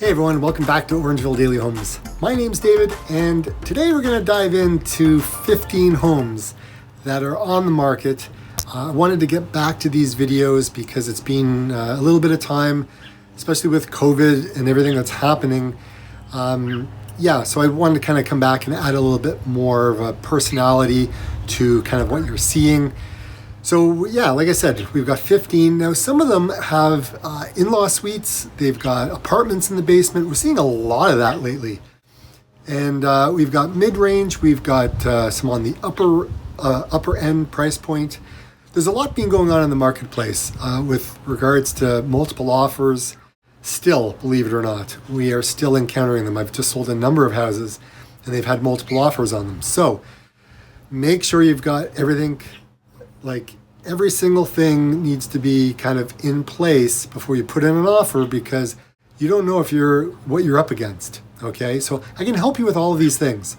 Hey everyone, welcome back to Orangeville Daily Homes. My name's David, and today we're going to dive into 15 homes that are on the market. I wanted to get back to these videos because it's been a little bit of time, especially with COVID and everything that's happening. So I wanted to kind of come back and add a little bit more of a personality to kind of what you're seeing. So yeah, like I said, we've got 15. Now some of them have in-law suites. They've got apartments in the basement. We're seeing a lot of that lately. And we've got mid-range. We've got some on the upper end price point. There's a lot being going on in the marketplace with regards to multiple offers. Still, believe it or not, we are still encountering them. I've just sold a number of houses and they've had multiple offers on them. So make sure you've got everything. Like every single thing needs to be kind of in place before you put in an offer, because you don't know what you're up against. Okay, so I can help you with all of these things.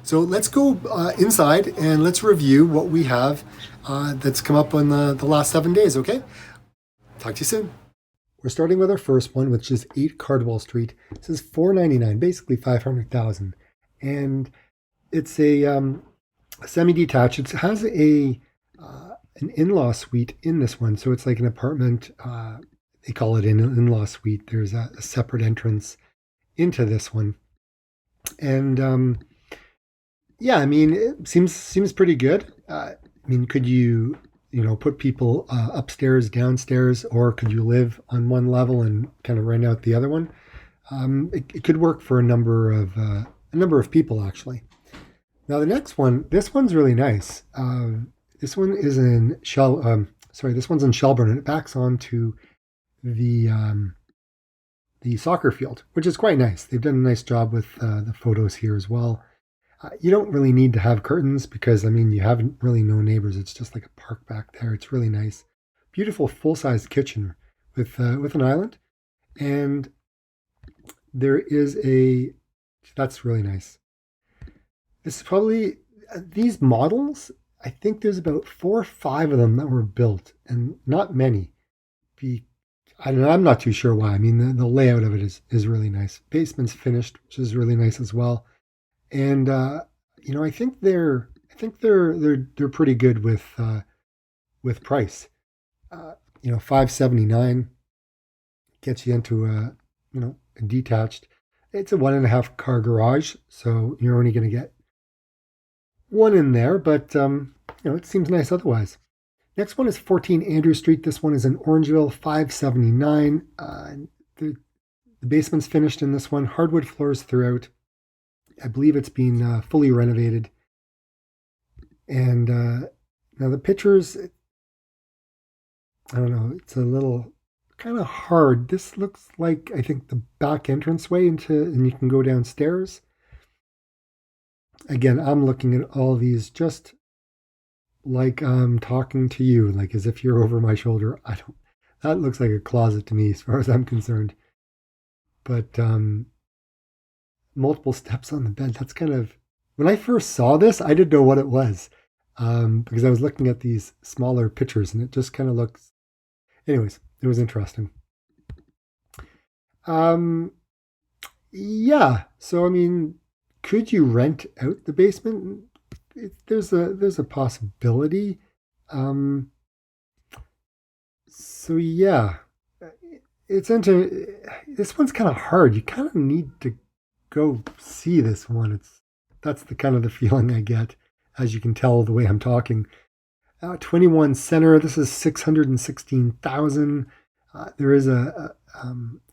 So let's go inside and let's review what we have that's come up in the last 7 days. Okay, talk to you soon. We're starting with our first one, which is 8 Cardwell Street. This is $499, basically $500,000, and it's a semi-detached. It has an in-law suite in this one, so it's like an apartment. They call it an in-law suite. There's a separate entrance into this one, and it seems pretty good. Could you put people upstairs, downstairs, or could you live on one level and kind of rent out the other one? It could work for a number of people actually. Now the next one, this one's really nice. This one is in this one's in Shelburne, and it backs onto the soccer field, which is quite nice. They've done a nice job with the photos here as well. You don't really need to have curtains because, you haven't really no neighbors. It's just like a park back there. It's really nice. Beautiful full-size kitchen with an island. And there is that's really nice. This is probably, these models, I think there's about 4 or 5 of them that were built, and not many. I'm not too sure why. The layout of it is really nice. Basement's finished, which is really nice as well. And I think they're pretty good with price. $579 gets you into a detached. It's a 1.5 car garage, so you're only going to get one in there, but it seems nice otherwise. Next one is 14 Andrew Street. This one is in Orangeville, $579. The basement's finished in this one. Hardwood floors throughout. I believe it's been fully renovated. And now the pictures, I don't know, it's a little kind of hard. This looks like, I think, the back entranceway and you can go downstairs. Again, I'm looking at all these just like I'm talking to you, like as if you're over my shoulder. That looks like a closet to me as far as I'm concerned. But multiple steps on the bed, that's kind of, when I first saw this, I didn't know what it was, because I was looking at these smaller pictures and it just kind of looks, anyways, it was interesting. So could you rent out the basement? There's a possibility. It's this one's kind of hard. You kind of need to go see this one. That's the kind of the feeling I get, as you can tell the way I'm talking. 21 Center. This is $616,000. There is an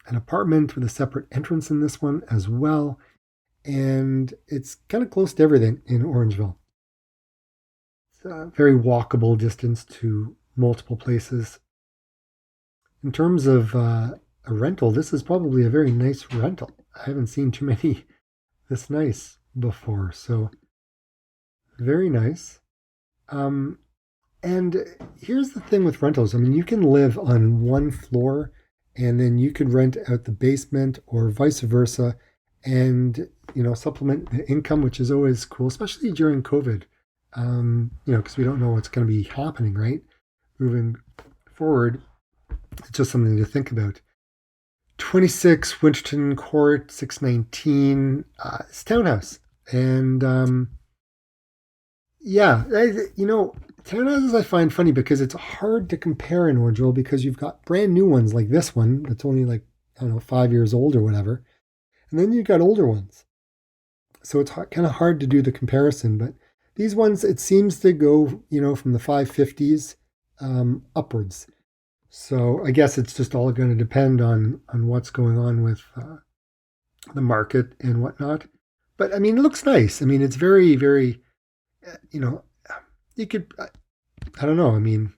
apartment with a separate entrance in this one as well. And it's kind of close to everything in Orangeville. It's a very walkable distance to multiple places. In terms of a rental, this is probably a very nice rental. I haven't seen too many this nice before, so very nice. And here's the thing with rentals. You can live on one floor and then you could rent out the basement or vice versa, and supplement the income, which is always cool, especially during COVID. Because we don't know what's going to be happening, right? Moving forward, it's just something to think about. 26 Winterton Court, 619. It's townhouse. And yeah, townhouses I find funny because it's hard to compare in Orangeville because you've got brand new ones like this one that's only like, I don't know, 5 years old or whatever. And then you've got older ones. So it's kind of hard to do the comparison. But these ones, it seems to go, from the 550s upwards. So I guess it's just all going to depend on what's going on with the market and whatnot. But I mean, it looks nice. I mean, it's very, very, you could, I don't know. I mean,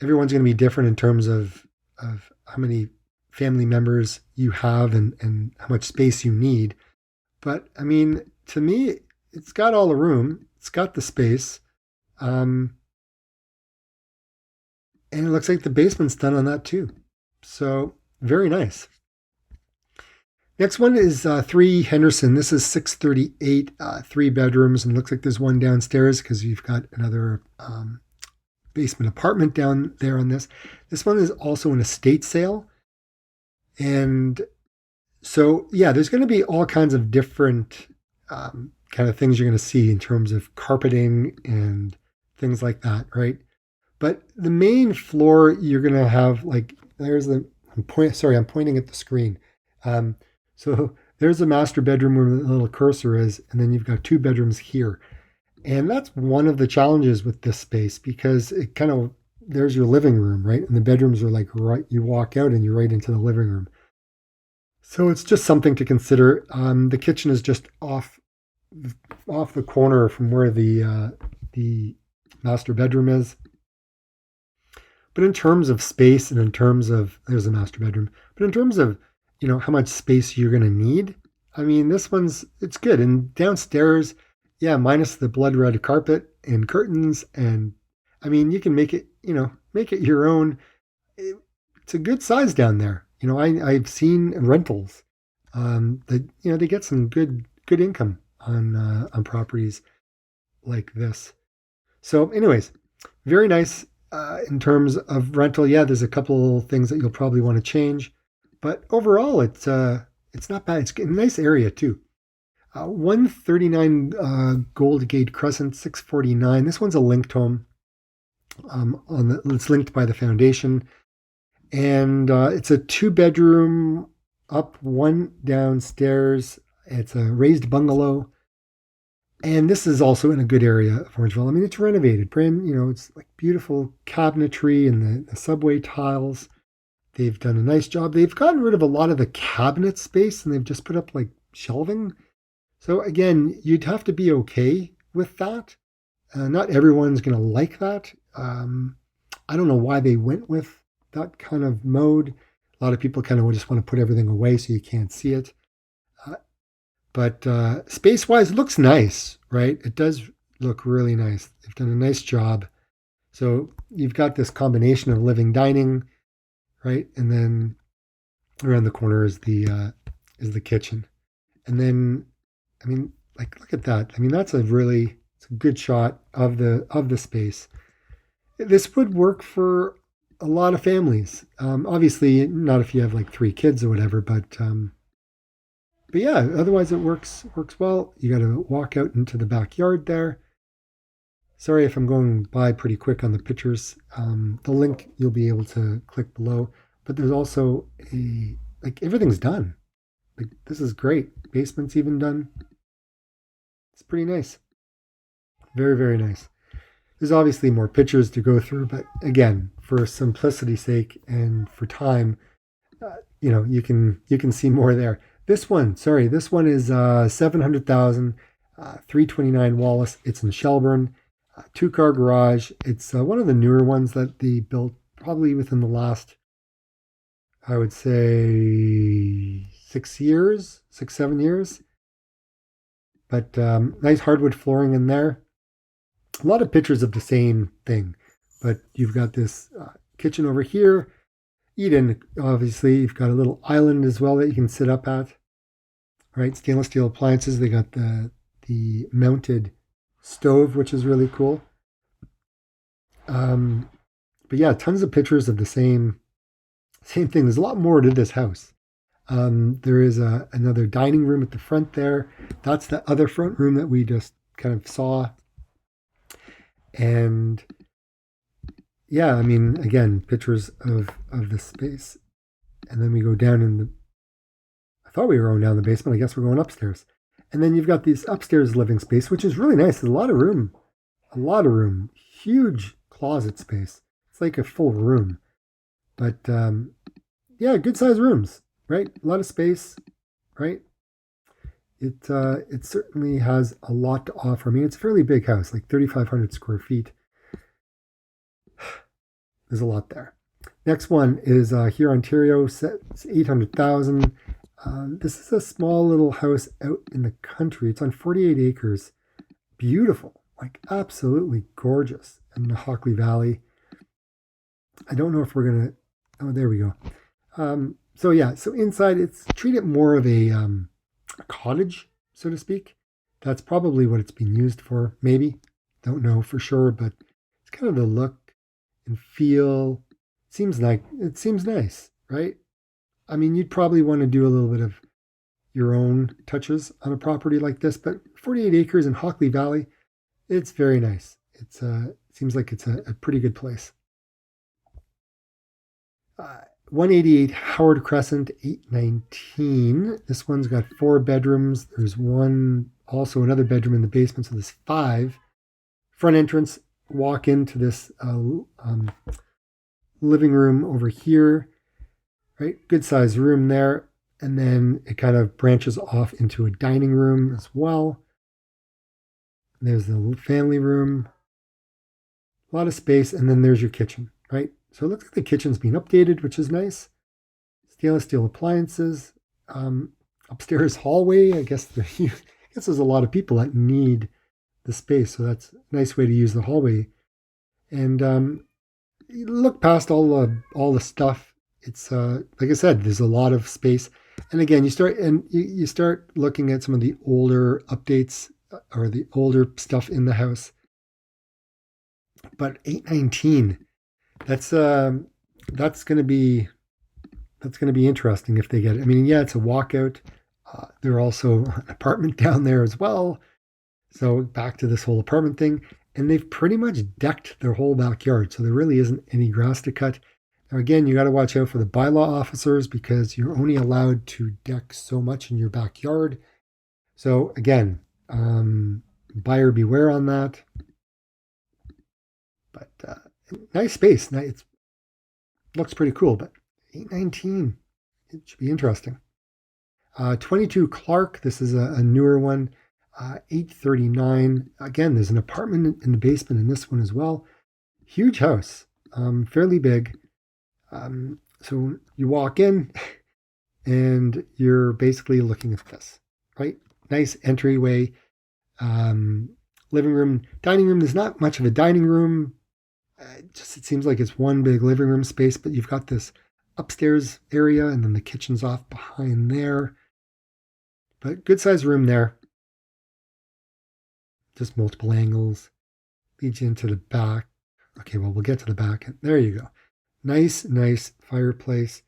everyone's going to be different in terms of how many family members you have and how much space you need. But I mean, to me, it's got all the room. It's got the space. And it looks like the basement's done on that too. So very nice. Next one is 3 Henderson. This is 638, 3 bedrooms, and it looks like there's one downstairs because you've got another basement apartment down there on this. This one is also an estate sale. And so, yeah, there's going to be all kinds of different kind of things you're going to see in terms of carpeting and things like that, right? But the main floor, you're going to have I'm pointing at the screen. So there's a master bedroom where the little cursor is, and then you've got 2 bedrooms here. And that's one of the challenges with this space because it there's your living room, right? And the bedrooms are like right, you walk out and you're right into the living room. So it's just something to consider. The kitchen is just off the corner from where the master bedroom is. But in terms of space and in terms of, there's a master bedroom, but in terms of, how much space you're going to need, I mean, it's good. And downstairs, yeah, minus the blood red carpet and curtains. And I mean, you can make it your own. It's a good size down there. I've seen rentals that, they get some good income on properties like this. So anyways, very nice. In terms of rental, yeah, there's a couple things that you'll probably want to change, but overall, it's not bad. It's a nice area too. 139 Gold Gate Crescent, 649. This one's a linked home. It's linked by the foundation, and it's a 2-bedroom, up 1 downstairs. It's a raised bungalow. And this is also in a good area of Orangeville. I mean, it's renovated. It's like beautiful cabinetry and the subway tiles. They've done a nice job. They've gotten rid of a lot of the cabinet space and they've just put up like shelving. So again, you'd have to be okay with that. Not everyone's going to like that. I don't know why they went with that kind of mode. A lot of people kind of just want to put everything away so you can't see it. But space-wise, it looks nice, right? It does look really nice. They've done a nice job. So you've got this combination of living, dining, right? And then around the corner is the kitchen. And then, I mean, like look at that. I mean, it's a good shot of the space. This would work for a lot of families. Obviously, not if you have like 3 kids or whatever, but yeah, otherwise it works well. You got to walk out into the backyard there. Sorry if I'm going by pretty quick on the pictures. The link you'll be able to click below. But there's also everything's done. Like, this is great. Basement's even done. It's pretty nice. Very, very nice. There's obviously more pictures to go through, but again, for simplicity's sake and for time, you can see more there. This one is 700,000, 329 Wallace. It's in Shelburne, 2-car garage. It's one of the newer ones that they built probably within the last, I would say, 7 years. But nice hardwood flooring in there. A lot of pictures of the same thing, but you've got this kitchen over here. Eden, obviously, you've got a little island as well that you can sit up at. Right, stainless steel appliances. They got the mounted stove, which is really cool. But yeah, tons of pictures of the same thing. There's a lot more to this house. There is another dining room at the front there. That's the other front room that we just kind of saw. And yeah, I mean, again, pictures of the space. And then we go down I thought we were going down the basement. I guess we're going upstairs. And then you've got this upstairs living space, which is really nice. There's a lot of room. A lot of room. Huge closet space. It's like a full room. But yeah, good sized rooms, right? A lot of space, right? It certainly has a lot to offer. I mean, it's a fairly big house, like 3,500 square feet. There's a lot there. Next one is here, Ontario, it's 800,000. This is a small little house out in the country. It's on 48 acres. Beautiful, like absolutely gorgeous in the Hockley Valley. I don't know if we're gonna. Oh, there we go. So yeah, so inside treat it more of a cottage, so to speak. That's probably what it's been used for. Maybe, don't know for sure, but it's kind of the look and feel. It seems nice, right? I mean, you'd probably want to do a little bit of your own touches on a property like this, but 48 acres in Hockley Valley, it's very nice. It seems like it's a pretty good place. 188 Howard Crescent, 819. This one's got 4 bedrooms. There's also another bedroom in the basement, so there's 5. Front entrance, walk into this living room over here, right? Good sized room there. And then it kind of branches off into a dining room as well. There's the family room, a lot of space, and then there's your kitchen, right? So it looks like the kitchen's being updated, which is nice. Stainless steel appliances. Upstairs hallway. I guess there's a lot of people that need the space, so that's a nice way to use the hallway. And you look past all the stuff. It's like I said, there's a lot of space. And again, you start looking at some of the older updates or the older stuff in the house. But 819, that's going to be interesting if they get it. I mean, yeah, it's a walkout. There's also an apartment down there as well. So back to this whole apartment thing, and they've pretty much decked their whole backyard. So there really isn't any grass to cut. Now, again, you got to watch out for the bylaw officers because you're only allowed to deck so much in your backyard. So again, buyer beware on that. But nice space. It looks pretty cool, but 819, it should be interesting. 22 Clark, this is a newer one. 839. Again, there's an apartment in the basement in this one as well. Huge house, fairly big. So you walk in and you're basically looking at this, right? Nice entryway, living room, dining room. There's not much of a dining room. It seems like it's one big living room space, but you've got this upstairs area and then the kitchen's off behind there. But good sized room there. Just multiple angles. Leads you into the back. Okay, well, we'll get to the back. There you go. Nice fireplace.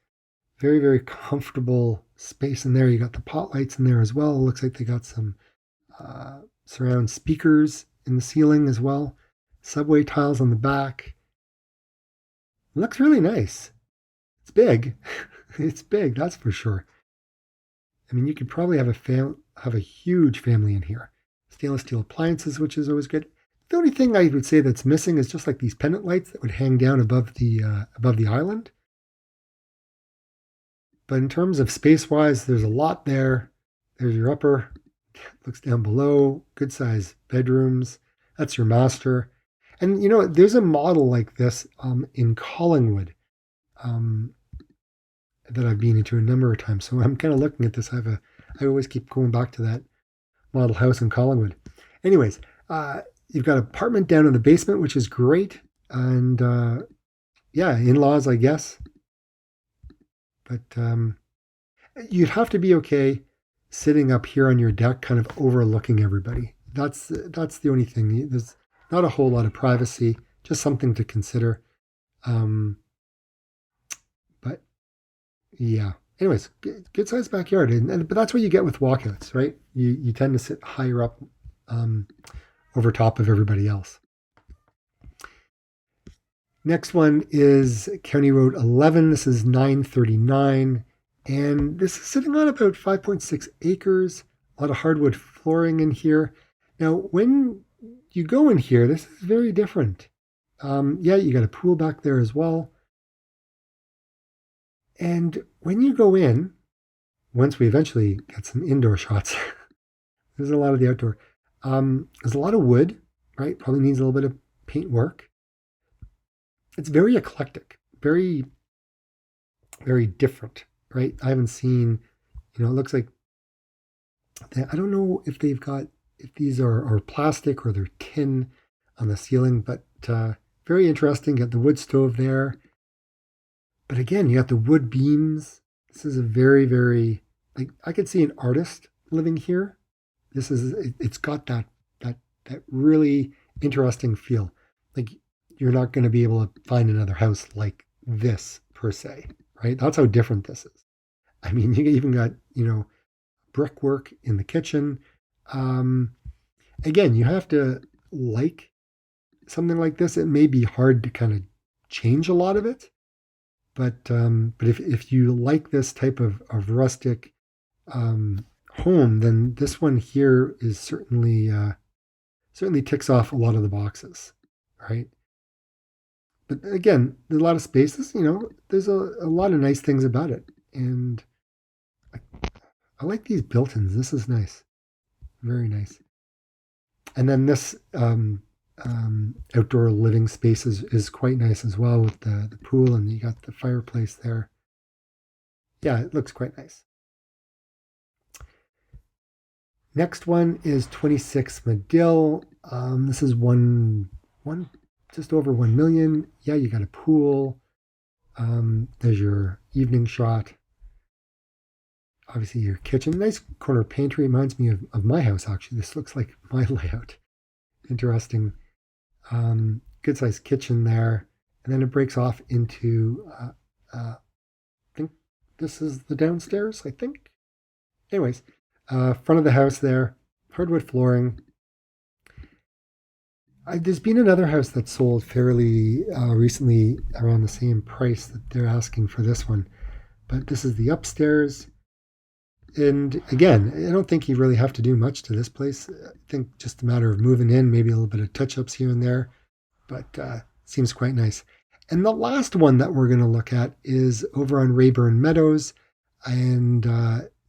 Very, very comfortable space in there. You got the pot lights in there as well. It looks like they got some surround speakers in the ceiling as well. Subway tiles on the back. It looks really nice. It's big. It's big, that's for sure. I mean, you could probably have a huge family in here. Stainless steel appliances, which is always good. The only thing I would say that's missing is just like these pendant lights that would hang down above the island. But in terms of space-wise, there's a lot there. There's your upper. Looks down below. Good size bedrooms. That's your master. And you know, there's a model like this in Collingwood that I've been into a number of times. So I'm kind of looking at this. I always keep going back to that model house in Collingwood. Anyways, you've got an apartment down in the basement, which is great. And yeah, in-laws, I guess. But you'd have to be okay sitting up here on your deck, kind of overlooking everybody. That's the only thing. There's not a whole lot of privacy, just something to consider. But yeah, Anyways, good sized backyard, but that's what you get with walkouts, right? You tend to sit higher up um, over top of everybody else. Next one is County Road 11. This is 939, and this is sitting on about 5.6 acres. A lot of hardwood flooring in here. Now, when you go in here, this is very different. Yeah, you got a pool back there as well. And when you go in, once we eventually get some indoor shots, there's a lot of the outdoor. There's a lot of wood, right? Probably needs a little bit of paint work. It's very eclectic, very, very different, right? I haven't seen, it looks like, I don't know if if these are plastic or they're tin on the ceiling, but very interesting. Got the wood stove there. But again, you got the wood beams. This is a very, very, like, I could see an artist living here. It's got that really interesting feel. Like, you're not going to be able to find another house like this per se, right? That's how different this is. I mean, you even got, brickwork in the kitchen. Again, you have to like something like this. It may be hard to kind of change a lot of it, but if you like this type of rustic home, then this one here is certainly ticks off a lot of the boxes, right? But again, there's a lot of spaces. There's a lot of nice things about it, and I like these built-ins. This is nice, very nice. And then this outdoor living space is quite nice as well with the pool, and you got the fireplace there. Yeah, it looks quite nice. Next one is 26 Madeil. This is one just over 1 million. Yeah, you got a pool. There's your evening shot. Obviously your kitchen. Nice corner pantry. Reminds me of my house, actually. This looks like my layout. Interesting. Good sized kitchen there. And then it breaks off into, I think this is the downstairs, I think. Anyways, front of the house there, hardwood flooring. There's been another house that sold fairly recently around the same price that they're asking for this one. But this is the upstairs. And again, I don't think you really have to do much to this place. I think just a matter of moving in, maybe a little bit of touch-ups here and there, but seems quite nice. And the last one that we're going to look at is over on Rayburn Meadows, and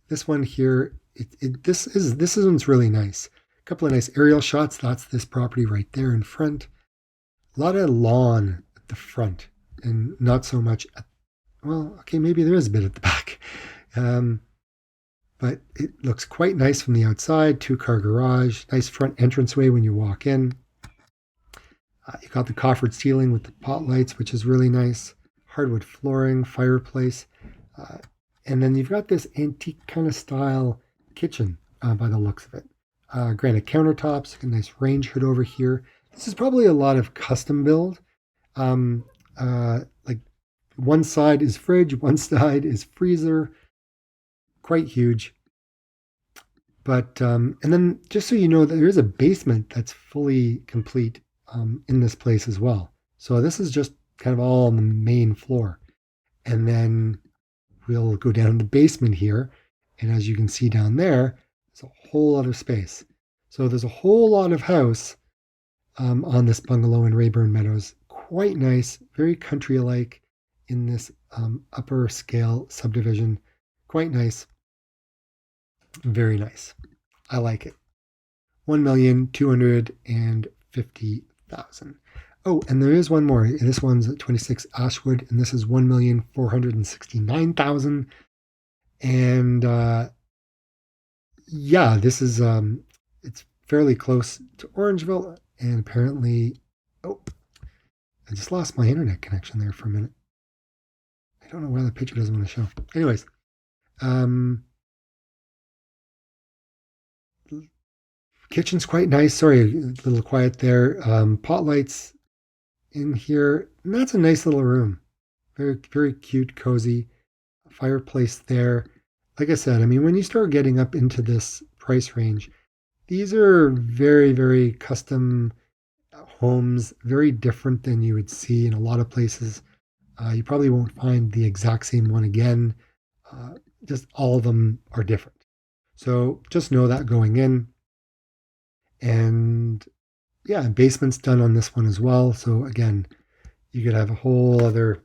this one here, this one's really nice. A couple of nice aerial shots. That's this property right there in front. A lot of lawn at the front, and not so much okay, maybe there is a bit at the back. But it looks quite nice from the outside. 2-car garage, nice front entranceway when you walk in. You got the coffered ceiling with the pot lights, which is really nice. Hardwood flooring, fireplace. And then you've got this antique kind of style kitchen by the looks of it. Granite countertops, a nice range hood over here. This is probably a lot of custom build. Like one side is fridge, one side is freezer. Quite huge. But and then just so you know, there is a basement that's fully complete in this place as well. So this is just kind of all on the main floor. And then we'll go down to the basement here. And as you can see down there, there's a whole lot of space. So there's a whole lot of house on this bungalow in Rayburn Meadows. Quite nice, very country-like in this upper scale subdivision. Quite nice. Very nice. I like it. 1,250,000. Oh, and there is one more. This one's at 26 Ashwood, and this is 1,469,000. And yeah, this is it's fairly close to Orangeville, and apparently, I just lost my internet connection there for a minute. I don't know why the picture doesn't want to show. Anyways, kitchen's quite nice. Sorry, a little quiet there. Pot lights in here. And that's a nice little room. Very, very cute, cozy. fireplace there. Like I said, I mean, when you start getting up into this price range, these are very, very custom homes, very different than you would see in a lot of places. You probably won't find the exact same one again. Uh, just all of them are different. So just know that going in. And yeah, basement's done on this one as well. So again, you could have a whole other,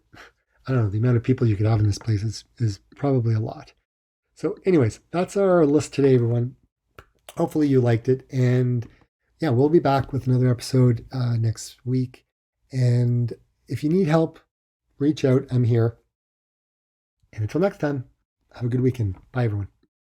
I don't know, the amount of people you could have in this place is probably a lot. So anyways, that's our list today, everyone. Hopefully you liked it. And yeah, we'll be back with another episode next week. And if you need help, reach out. I'm here. And until next time, have a good weekend. Bye, everyone.